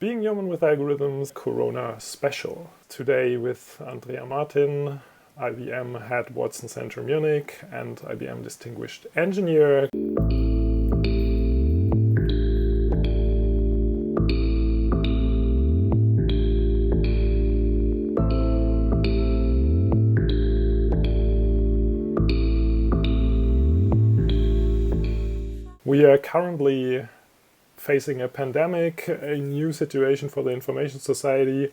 Being Human with Algorithms Corona Special. Today with Andrea Martin, IBM Head Watson Center Munich and IBM Distinguished Engineer. We are currently facing a pandemic, a new situation for the information society.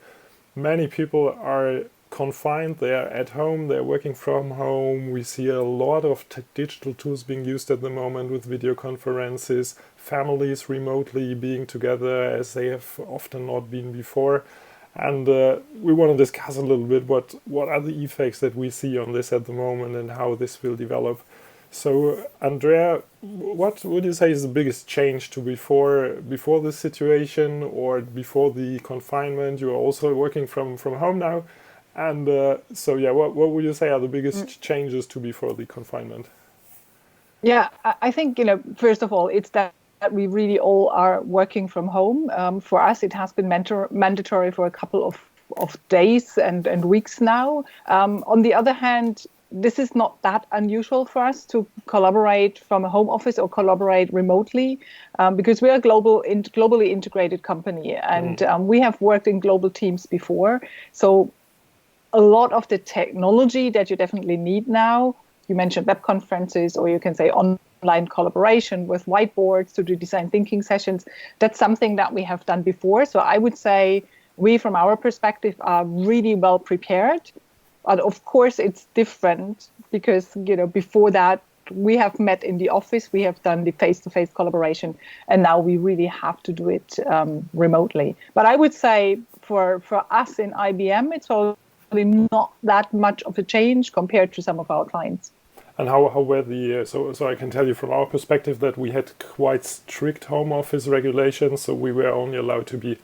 Many people are confined, they are at home, they're working from home. We see a lot of digital tools being used at the moment with video conferences, families remotely being together as they have often not been before. And we want to discuss a little bit what are the effects that we see on this at the moment and how this will develop. So, Andrea, what would you say is the biggest change to before this situation or before the confinement? You are also working from home now. And what would you say are the biggest changes to before the confinement? Yeah, I think, first of all, it's that we really all are working from home. For us, it has been mandatory for a couple of days and weeks now. On the other hand, this is not that unusual for us to collaborate from a home office or collaborate remotely because we are a globally integrated company and we have worked in global teams before. So a lot of the technology that you definitely need now, you mentioned web conferences or you can say online collaboration with whiteboards to do design thinking sessions. That's something that we have done before. So I would say we, from our perspective, are really well prepared. But of course, it's different because, before that, we have met in the office, we have done the face-to-face collaboration, and now we really have to do it remotely. But I would say for us in IBM, it's probably not that much of a change compared to some of our clients. And how were the, so I can tell you from our perspective that we had quite strict home office regulations, so we were only allowed to be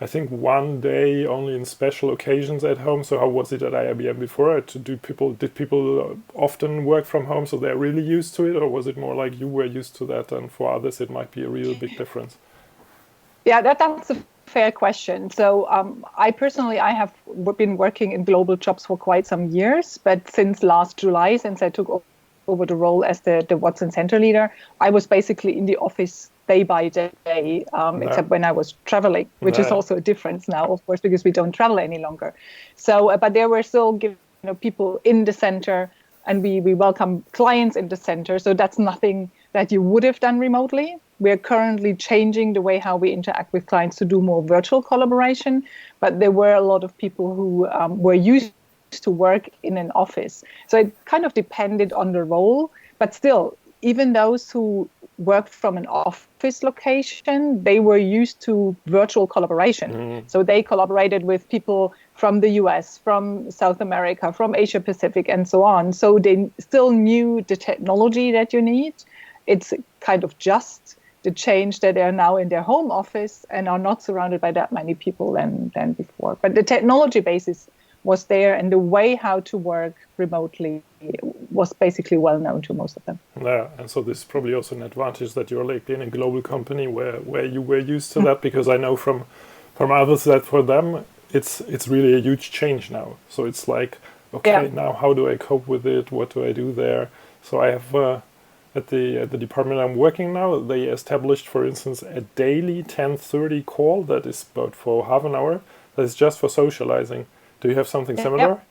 I think one day only in special occasions at home. So how was it at IBM before? Did people often work from home so they're really used to it? Or was it more like you were used to that and for others it might be a real big difference? Yeah, that's a fair question. So I have been working in global jobs for quite some years. But since last July, since I took over the role as the Watson Center leader, I was basically in the office day by day, except when I was traveling, which is also a difference now, of course, because we don't travel any longer. So, but there were still people in the center, and we welcome clients in the center. So that's nothing that you would have done remotely. We are currently changing the way how we interact with clients to do more virtual collaboration. But there were a lot of people who were used to work in an office. So it kind of depended on the role, but still, even those who worked from an office location, they were used to virtual collaboration. So they collaborated with people from the US, from South America, from Asia Pacific, and so on. So they still knew the technology that you need. It's kind of just the change that they are now in their home office and are not surrounded by that many people than before. But the technology basis was there, and the way how to work remotely was basically well known to most of them. Yeah, and so this is probably also an advantage that you're like in a global company where you were used to that, because I know from others that for them it's really a huge change now. So it's like, now how do I cope with it? What do I do there? So I have at the department I'm working now, they established, for instance, a daily 10:30 call that is about for half an hour. That is just for socializing. Do you have something similar? Yep.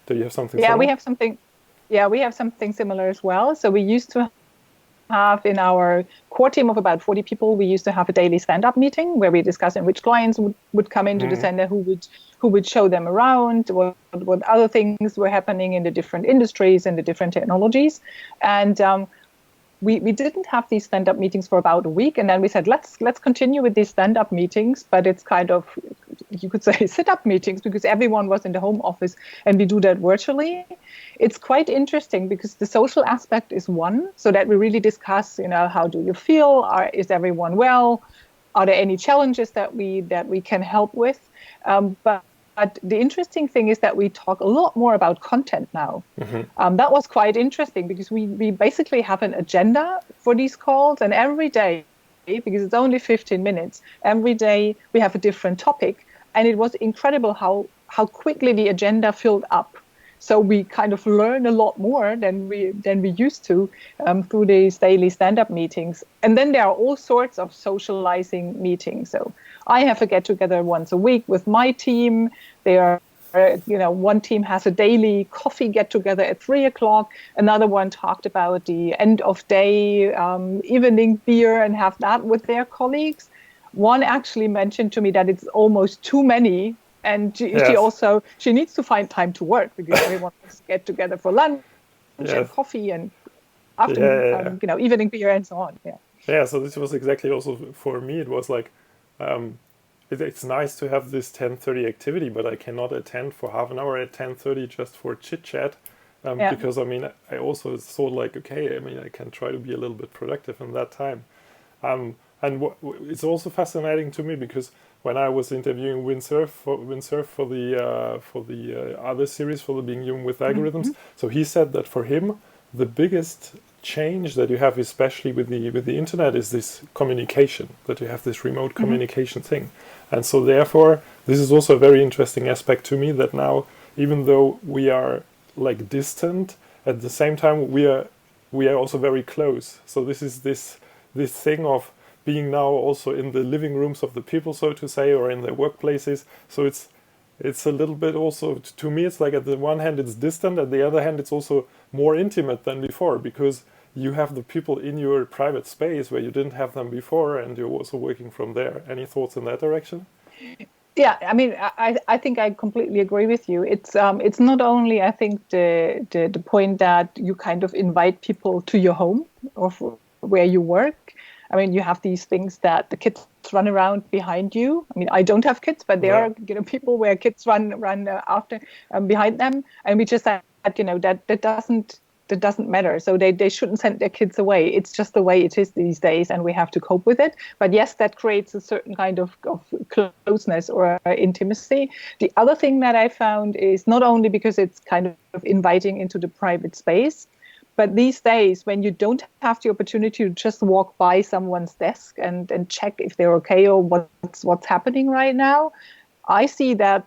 Do you have something similar? We have something. Yeah, we have something similar as well. So we used to have in our core team of about 40 people, we used to have a daily stand-up meeting where we discuss which clients would come into the center, who would show them around, what other things were happening in the different industries and the different technologies. And we didn't have these stand-up meetings for about a week, and then we said let's continue with these stand-up meetings, but it's kind of, you could say, sit-up meetings because everyone was in the home office and we do that virtually. It's quite interesting because the social aspect is one, so that we really discuss, how do you feel? Is everyone well? Are there any challenges that we can help with? But the interesting thing is that we talk a lot more about content now. That was quite interesting because we basically have an agenda for these calls, and every day because it's only 15 minutes. Every day we have a different topic. And it was incredible how quickly the agenda filled up. So we kind of learn a lot more than we used to through these daily stand-up meetings. And then there are all sorts of socializing meetings. So I have a get-together once a week with my team. There are, one team has a daily coffee get-together at 3:00. Another one talked about the end of day evening beer and have that with their colleagues. One actually mentioned to me that it's almost too many. And she needs to find time to work because everyone wants to get together for lunch and coffee and afternoon, evening beer and so on. Yeah. Yeah. So this was exactly also for me. It was like, it's nice to have this 10:30 activity, but I cannot attend for half an hour at 10:30 just for chit chat. Because I also thought like, okay, I can try to be a little bit productive in that time. And it's also fascinating to me because when I was interviewing Windsurf for the other series for the Being Human with Algorithms, so he said that for him the biggest change that you have, especially with the internet, is this communication, that you have this remote communication thing, and so therefore this is also a very interesting aspect to me, that now even though we are like distant, at the same time we are also very close. So this is this thing of being now also in the living rooms of the people, so to say, or in their workplaces. So it's a little bit also, to me, it's like at the one hand it's distant, at the other hand it's also more intimate than before, because you have the people in your private space where you didn't have them before, and you're also working from there. Any thoughts in that direction? Yeah, I think I completely agree with you. It's not only, I think, the point that you kind of invite people to your home or where you work. You have these things that the kids run around behind you. I don't have kids, but there are people where kids run after behind them, and we just said that doesn't matter. So they shouldn't send their kids away. It's just the way it is these days, and we have to cope with it. But yes, that creates a certain kind of closeness or intimacy. The other thing that I found is not only because it's kind of inviting into the private space, but these days, when you don't have the opportunity to just walk by someone's desk and check if they're okay or what's happening right now, I see that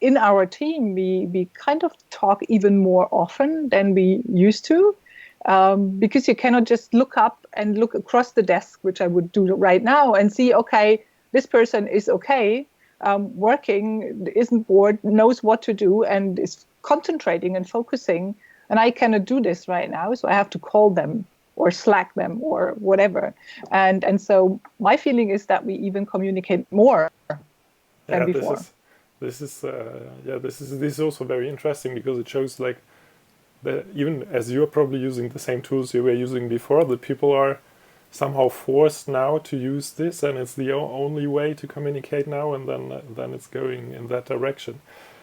in our team, we kind of talk even more often than we used to, because you cannot just look up and look across the desk, which I would do right now, and see, okay, this person is okay, working, isn't bored, knows what to do, and is concentrating and focusing. And I cannot do this right now, so I have to call them or Slack them or whatever. And so my feeling is that we even communicate more than before. This is also very interesting, because it shows like that even as you're probably using the same tools you were using before, the people are somehow forced now to use this, and it's the only way to communicate now, and then it's going in that direction.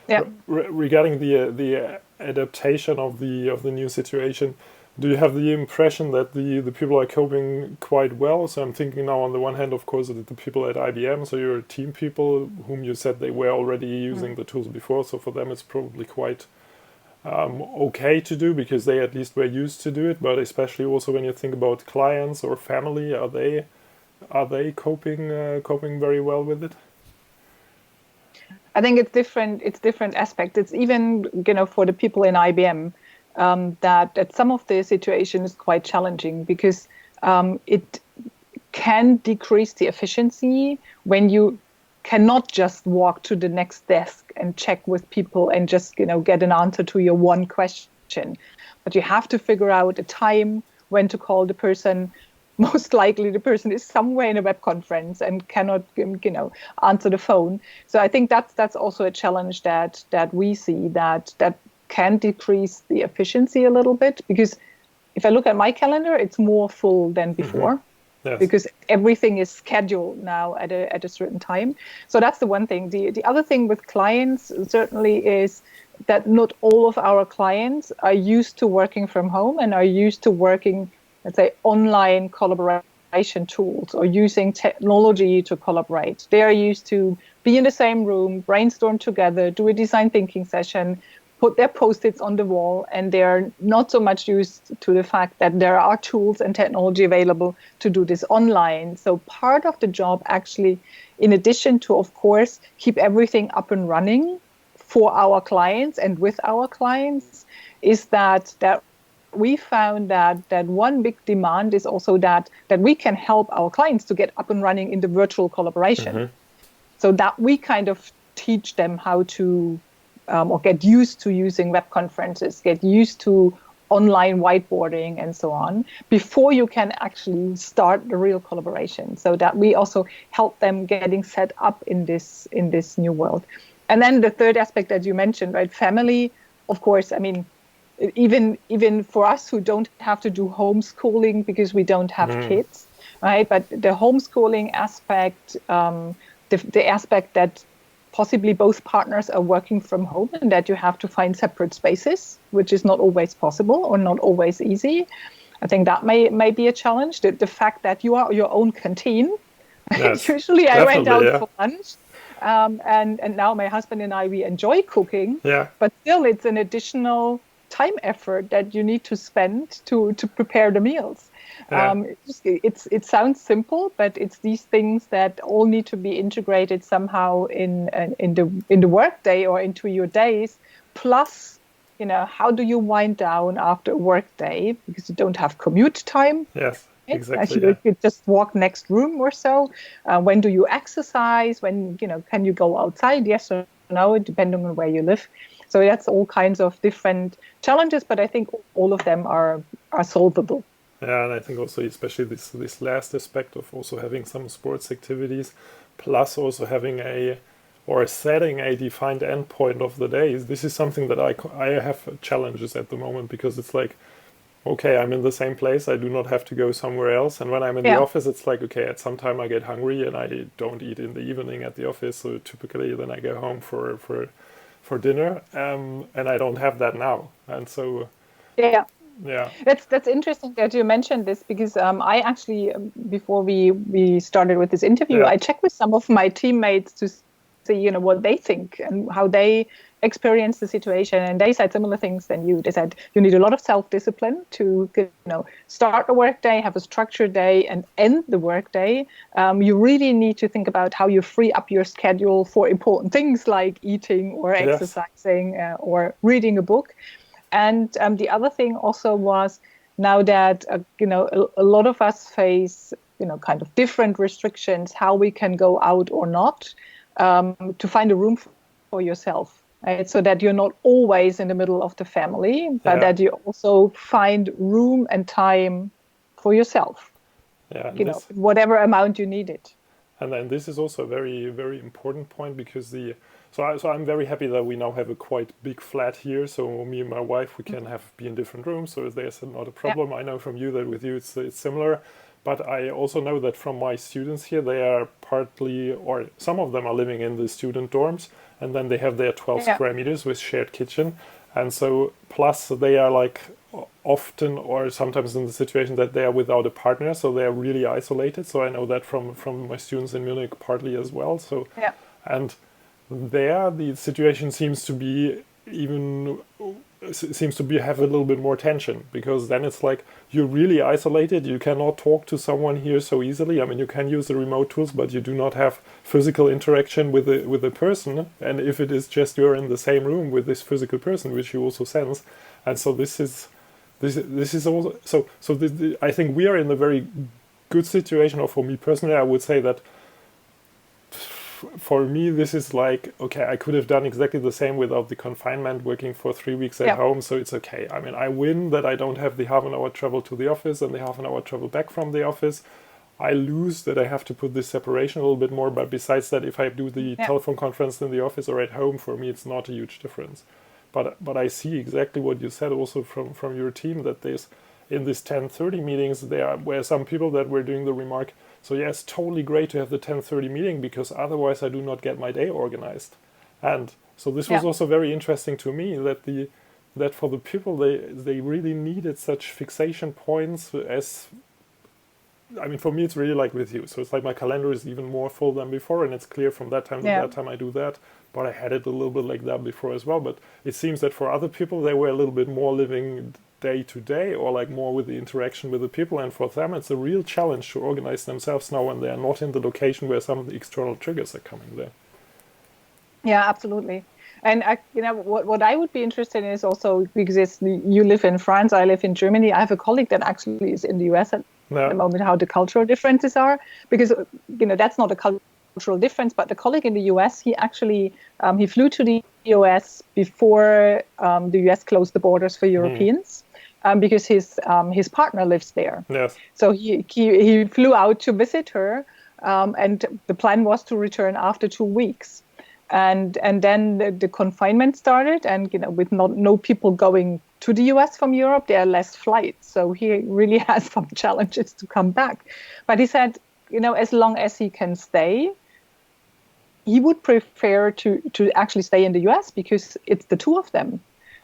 Yeah. Regarding the adaptation of the new situation, do you have the impression that the people are coping quite well? So I'm thinking now, on the one hand, of course, that the people at IBM, so your team people, whom you said they were already using the tools before, so for them it's probably quite okay to do, because they at least were used to do it. But especially also when you think about clients or family, are they coping very well with it? I think it's different aspects. It's even, for the people in IBM, that some of the situation is quite challenging, because it can decrease the efficiency when you cannot just walk to the next desk and check with people and just, get an answer to your one question. But you have to figure out a time when to call the person. Most likely the person is somewhere in a web conference and cannot, answer the phone. So I think that's also a challenge that we see that can decrease the efficiency a little bit, because if I look at my calendar, it's more full than before. Yes. Because everything is scheduled now at a certain time. So that's the one thing. The other thing with clients certainly is that not all of our clients are used to working from home and are used to working, let's say, online collaboration tools or using technology to collaborate. They are used to be in the same room, brainstorm together, do a design thinking session, put their post-its on the wall, and they're not so much used to the fact that there are tools and technology available to do this online. So part of the job actually, in addition to, of course, keep everything up and running for our clients and with our clients, is that we found that one big demand is also that we can help our clients to get up and running in the virtual collaboration. So that we kind of teach them how to or get used to using web conferences, get used to online whiteboarding and so on, before you can actually start the real collaboration. So that we also help them getting set up in this new world. And then the third aspect that you mentioned, right? Family, of course, I mean, even for us who don't have to do homeschooling because we don't have kids, right? But the homeschooling aspect, the aspect that possibly both partners are working from home and that you have to find separate spaces, which is not always possible or not always easy. I think that may be a challenge. The fact that you are your own canteen. Yes, Usually I went out for lunch. And now my husband and I, we enjoy cooking, but still it's an additional time effort that you need to spend to prepare the meals. It sounds simple, but it's these things that all need to be integrated somehow in the workday or into your days. Plus, how do you wind down after a workday because you don't have commute time? Yes, exactly. You just walk next room or so. When do you exercise? When can you go outside? Yes or no, depending on where you live. So that's all kinds of different challenges, but I think all of them are solvable. Yeah, and I think also especially this last aspect of also having some sports activities, plus also having setting a defined endpoint of the day. This is something that I have challenges at the moment, because it's like, okay, I'm in the same place. I do not have to go somewhere else. And when I'm in the office, it's like, okay, at some time I get hungry and I don't eat in the evening at the office. So typically then I go home for dinner, and I don't have that now. And so that's interesting that you mentioned this, because I actually, before we started with this interview, I checked with some of my teammates to see what they think and how they experience the situation, and they said similar things than you. They said you need a lot of self-discipline to start the workday, have a structured day, and end the workday. You really need to think about how you free up your schedule for important things like eating or exercising or reading a book. And the other thing also was, now that a lot of us face kind of different restrictions, how we can go out or not, to find a room for yourself, right? So that you're not always in the middle of the family, but that you also find room and time for yourself. Whatever amount you need it. And then this is also a very, very important point, because so I'm very happy that we now have a quite big flat here. So me and my wife, we can be in different rooms. So there's not a problem. I know from you that with you it's similar. But I also know that from my students here, they are partly, or some of them are living in the student dorms, and then they have their 12 square meters with shared kitchen. And so plus they are like often or sometimes in the situation that they are without a partner, so they are really isolated. So I know that from my students in Munich partly as well. So and there the situation seems to have a little bit more tension, because then it's like you're really isolated. You cannot talk to someone here so easily. I mean, you can use the remote tools, but you do not have physical interaction with a person. And if it is just you're in the same room with this physical person, which you also sense, and so this is also so I think we are in a very good situation. Or for me personally, I would say that for me, this is like, okay, I could have done exactly the same without the confinement, working for 3 weeks at home. So it's okay. I mean, I win that I don't have the half an hour travel to the office and the half an hour travel back from the office. I lose that I have to put this separation a little bit more. But besides that, if I do the telephone conference in the office or at home, for me, it's not a huge difference. But I see exactly what you said also from your team, that there's in these 10:30 meetings, there were some people that were doing the remark, so yes, totally great to have the 10:30 meeting, because otherwise I do not get my day organized. And so this was also very interesting to me, that for the people, they really needed such fixation points as I mean, for me, it's really like with you. So it's like my calendar is even more full than before, and it's clear from that time to Yeah. that time I do that. But I had it a little bit like that before as well. But it seems that for other people, they were a little bit more living day to day, or like more with the interaction with the people. And for them, it's a real challenge to organize themselves now when they are not in the location where some of the external triggers are coming there. Yeah, absolutely. And what I would be interested in is also, because you live in France, I live in Germany. I have a colleague that actually is in the US at the Yeah. moment, how the cultural differences are, because that's not a cultural difference, but the colleague in the US, he actually he flew to the US before the US closed the borders for Europeans, because his partner lives there. Yes. So he flew out to visit her, and the plan was to return after 2 weeks. And then the confinement started, and with no people going to the US from Europe, there are less flights. So he really has some challenges to come back. But he said, as long as he can stay, he would prefer to actually stay in the US, because it's the two of them.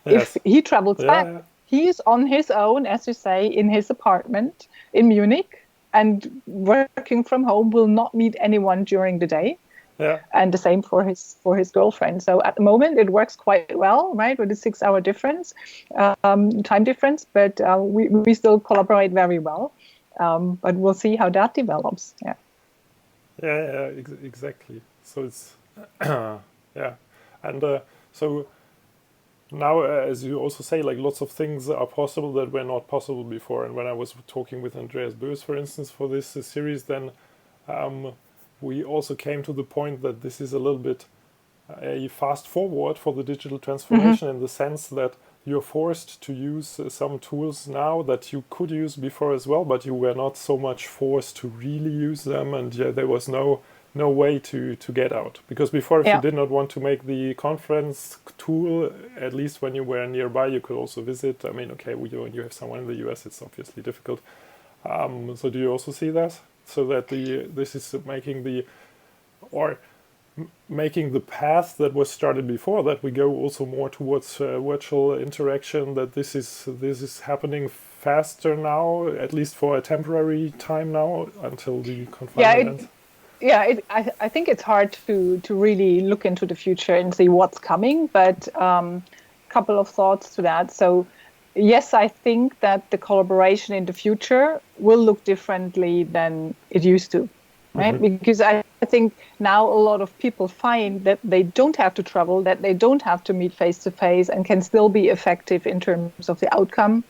Yes. If he travels back, Yeah. he is on his own, as you say, in his apartment in Munich, and working from home, will not meet anyone during the day. Yeah. And the same for his girlfriend. So at the moment, it works quite well, right, with the 6 hour difference, time difference. But we still collaborate very well. But we'll see how that develops. Yeah. Yeah. Exactly. So it's yeah, and so now, as you also say, like lots of things are possible that were not possible before. And when I was talking with Andreas Bös, for instance, for this series, then we also came to the point that this is a little bit a fast forward for the digital transformation, in the sense that you're forced to use some tools now that you could use before as well, but you were not so much forced to really use them, and there was no way to get out. Because before, if you Yeah. did not want to make the conference tool, at least when you were nearby, you could also visit. I mean, okay, when you have someone in the US, it's obviously difficult. So do you also see that? So that this is making the path that was started before, that we go also more towards virtual interaction, that this is happening faster now, at least for a temporary time now, until the confinement ends. I think it's hard to really look into the future and see what's coming, but couple of thoughts to that. So yes, I think that the collaboration in the future will look differently than it used to, right? Because I think now a lot of people find that they don't have to travel, that they don't have to meet face to face, and can still be effective in terms of the outcome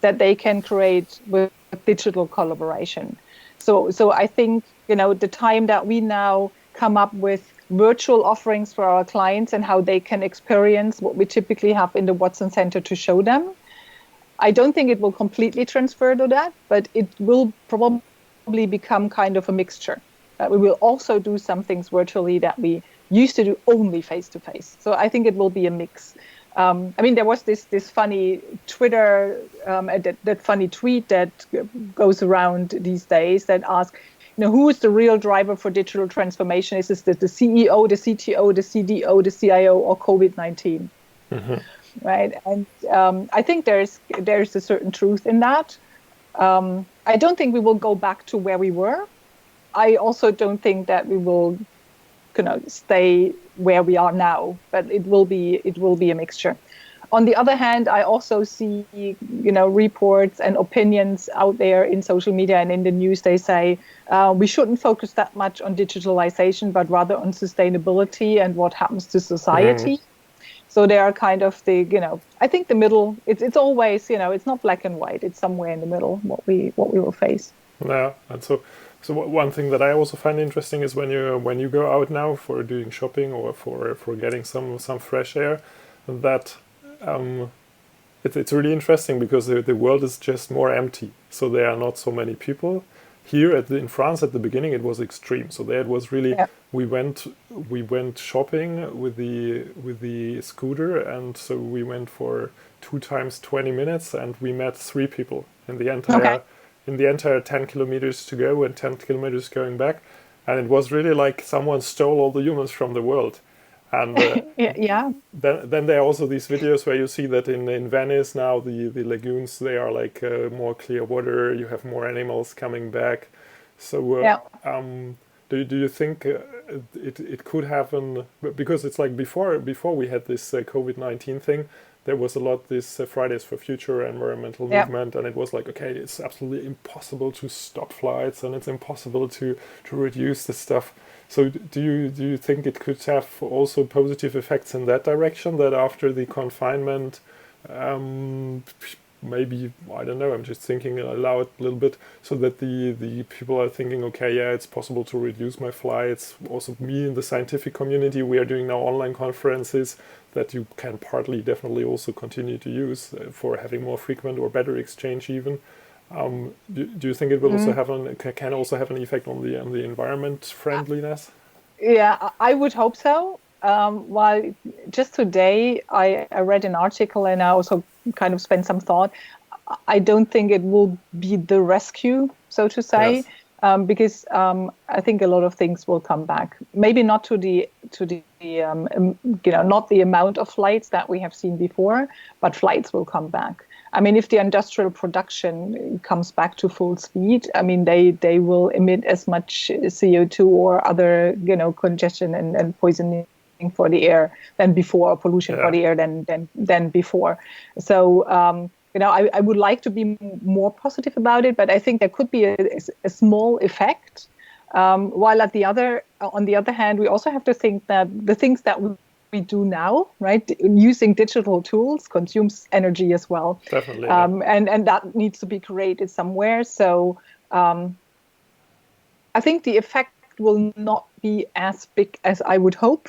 that they can create with digital collaboration. So I think, the time that we now come up with virtual offerings for our clients and how they can experience what we typically have in the Watson Center to show them, I don't think it will completely transfer to that, but it will probably become kind of a mixture. We will also do some things virtually that we used to do only face to face. So I think it will be a mix. There was this funny Twitter, that funny tweet that goes around these days that asks, who is the real driver for digital transformation? Is this the CEO, the CTO, the CDO, the CIO, or COVID-19? Right? And I think there's a certain truth in that. I don't think we will go back to where we were. I also don't think that we will stay where we are now, but it will be a mixture. On the other hand, I also see, reports and opinions out there in social media and in the news. They say we shouldn't focus that much on digitalization, but rather on sustainability and what happens to society. So they are kind of I think the middle. It's always, it's not black and white. It's somewhere in the middle what we will face. Yeah, and so one thing that I also find interesting is when you go out now for doing shopping or for getting some fresh air, that it's really interesting, because the world is just more empty. So there are not so many people. Here in France at the beginning, it was extreme. So there it was really, we went shopping with the scooter, and so we went for 2 times 20 minutes, and we met 3 people in the entire 10 kilometers to go and 10 kilometers going back. And it was really like someone stole all the humans from the world. And then there are also these videos where you see that in Venice now, the lagoons, they are like more clear water. You have more animals coming back. So, Yeah. do you think it could happen? Because it's like before we had this COVID-19 thing, there was a lot this Fridays for Future environmental Yeah. movement, and it was like, okay, it's absolutely impossible to stop flights, and it's impossible to reduce this stuff. So do you think it could have also positive effects in that direction? That after the confinement, um, maybe, I don't know, I'm just thinking aloud a little bit, so that the people are thinking, okay, yeah, it's possible to reduce my flights. Also, me in the scientific community, we are doing now online conferences that you can partly definitely also continue to use for having more frequent or better exchange even. Do you think it will also have can also have an effect on the environment friendliness? Yeah, I would hope so. While just today I read an article and I also kind of spent some thought. I don't think it will be the rescue, so to say, Yes. because I think a lot of things will come back. Maybe not to the not the amount of flights that we have seen before, but flights will come back. I mean, if the industrial production comes back to full speed, I mean, they will emit as much CO2 or other, congestion and poisoning for the air than before, or pollution for Yeah. the air than before. So, I would like to be more positive about it, but I think there could be a small effect. While on the other hand, we also have to think that the things that we do now, right, using digital tools consumes energy as well, Definitely. Yeah. and that needs to be created somewhere. So I think the effect will not be as big as I would hope,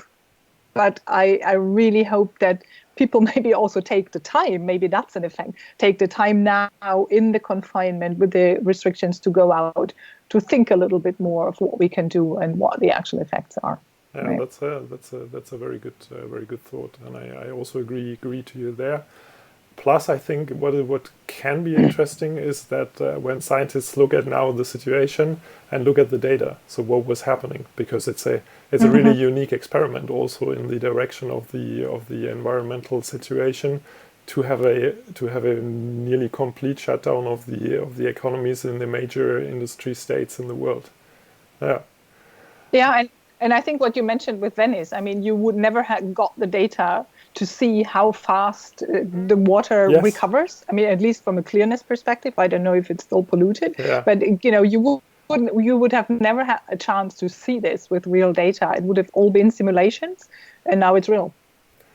but I really hope that people maybe also take the time, maybe that's an effect, take the time now in the confinement with the restrictions to go out, to think a little bit more of what we can do and what the actual effects are. Yeah, Right. that's a very good thought, and I also agree to you there. Plus, I think what can be interesting is that when scientists look at now the situation and look at the data, so what was happening, because it's a really unique experiment also in the direction of the environmental situation, to have a nearly complete shutdown of the economies in the major industry states in the world. Yeah. Yeah, and I think what you mentioned with Venice, I mean, you would never have got the data to see how fast the water Yes. recovers. I mean, at least from a clearness perspective, I don't know if it's still polluted, Yeah. but you would have never had a chance to see this with real data. It would have all been simulations, and now it's real.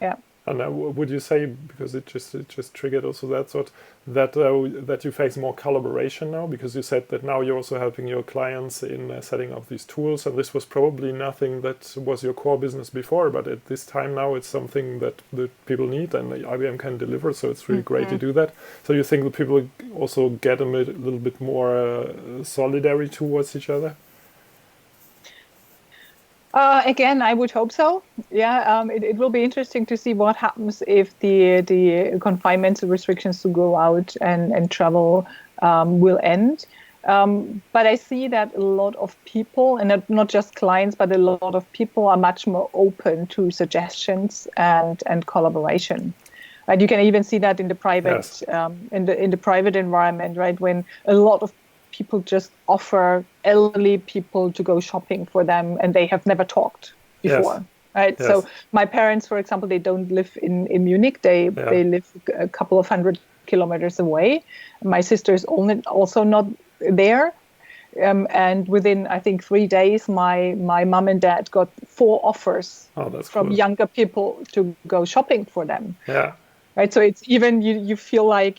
Yeah. And would you say, because it just triggered also that thought, that you face more collaboration now, because you said that now you're also helping your clients in setting up these tools, and this was probably nothing that was your core business before, but at this time now it's something that the people need and IBM can deliver, so it's really great to do that. So you think that people also get a little bit more solidarity towards each other? Again, I would hope so. Yeah, it will be interesting to see what happens if the confinement restrictions to go out and travel will end. But I see that a lot of people, and not just clients, but a lot of people are much more open to suggestions and collaboration. Right, you can even see that in the Yes. private in the private environment, right? When a lot of people just offer elderly people to go shopping for them and they have never talked Yes. before, right? So Yes. my parents, for example, they don't live in Munich. They Yeah. they live a couple of 100 kilometers away. My sister is also not there. And within, I think, 3 days, my mom and dad got 4 offers Oh, that's from cool. younger people to go shopping for them. Yeah. Right. So it's even you feel like,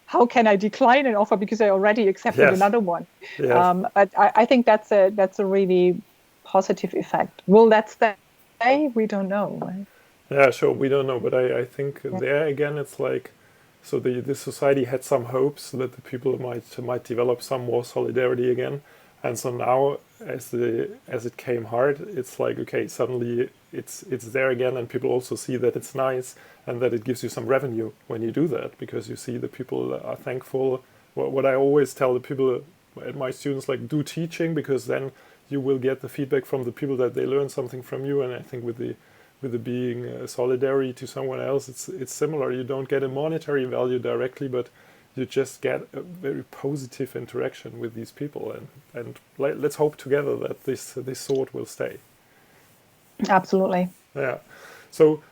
how can I decline an offer because I already accepted Yes. another one? Yes. But I think that's a really positive effect. Will that stay? We don't know. Right? Yeah, sure. We don't know, but I think there again, it's like, so the society had some hopes that the people might develop some more solidarity again, and so now as it came hard, it's like, okay, suddenly it's there again, and people also see that it's nice and that it gives you some revenue when you do that, because you see the people are thankful. What I always tell the people, my students, like, do teaching, because then you will get the feedback from the people that they learn something from you, and I think with the being solidary to someone else, it's similar. You don't get a monetary value directly, but you just get a very positive interaction with these people, and let's hope together that this sort will stay. Absolutely. Yeah. So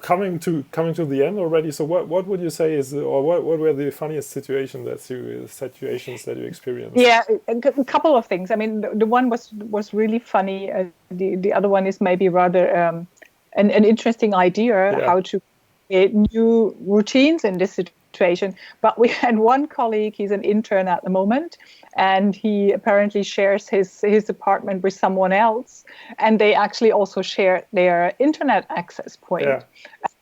coming to the end already. So what would you say is, or what were the funniest situations that you experienced? Yeah, a couple of things. I mean, the one was really funny. The other one is maybe rather an interesting idea how to create new routines in this situation. But we had one colleague, he's an intern at the moment, and he apparently shares his apartment with someone else, and they actually also share their internet access point. Yeah.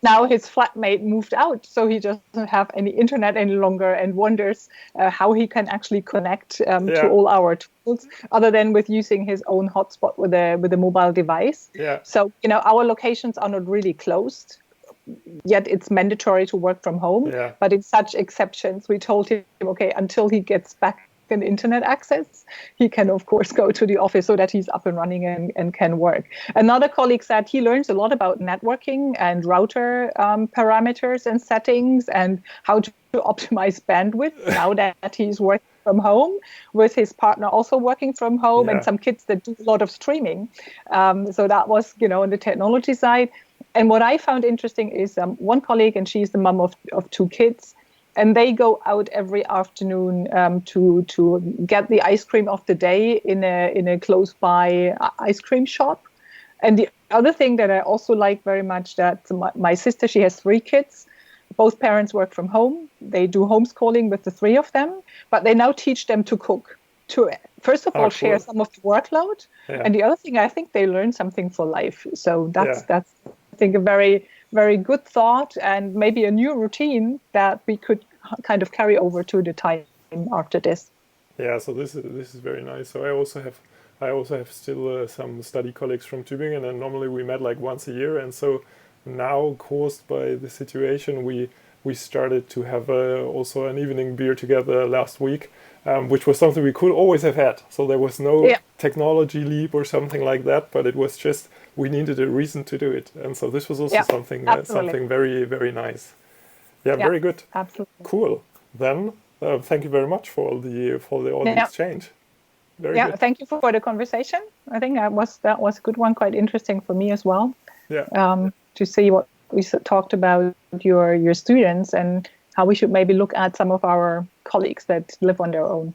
Now his flatmate moved out, so he doesn't have any internet any longer, and wonders how he can actually connect to all our tools, other than with using his own hotspot with a mobile device. Yeah. So our locations are not really closed, yet it's mandatory to work from home. Yeah. But in such exceptions, we told him, okay, until he gets back an internet access, he can of course go to the office so that he's up and running and can work. Another colleague said he learns a lot about networking and router parameters and settings and how to optimize bandwidth now that he's working from home, with his partner also working from home, and some kids that do a lot of streaming. So that was, on the technology side. And what I found interesting is one colleague, and she's the mom of 2 kids, and they go out every afternoon to get the ice cream of the day in a close by ice cream shop. And the other thing that I also like very much, that my sister, she has 3 kids. Both parents work from home. They do homeschooling with the 3 of them, but they now teach them to cook, to first of all share some of the workload, and the other thing, I think they learn something for life. So that's I think a very, very good thought, and maybe a new routine that we could kind of carry over to the time after this. Yeah, so this is very nice. So I also have still some study colleagues from Tübingen, and normally we met like once a year. And so now, caused by the situation, we started to have also an evening beer together last week, which was something we could always have had. So there was no technology leap or something like that, but it was just we needed a reason to do it. And so this was also something very, very nice. Yeah, very good. Absolutely. Cool. Then thank you very much for the exchange. Very good. Thank you for the conversation. I think that was a good one, quite interesting for me as well. Yeah. To see what we talked about your students and how we should maybe look at some of our colleagues that live on their own.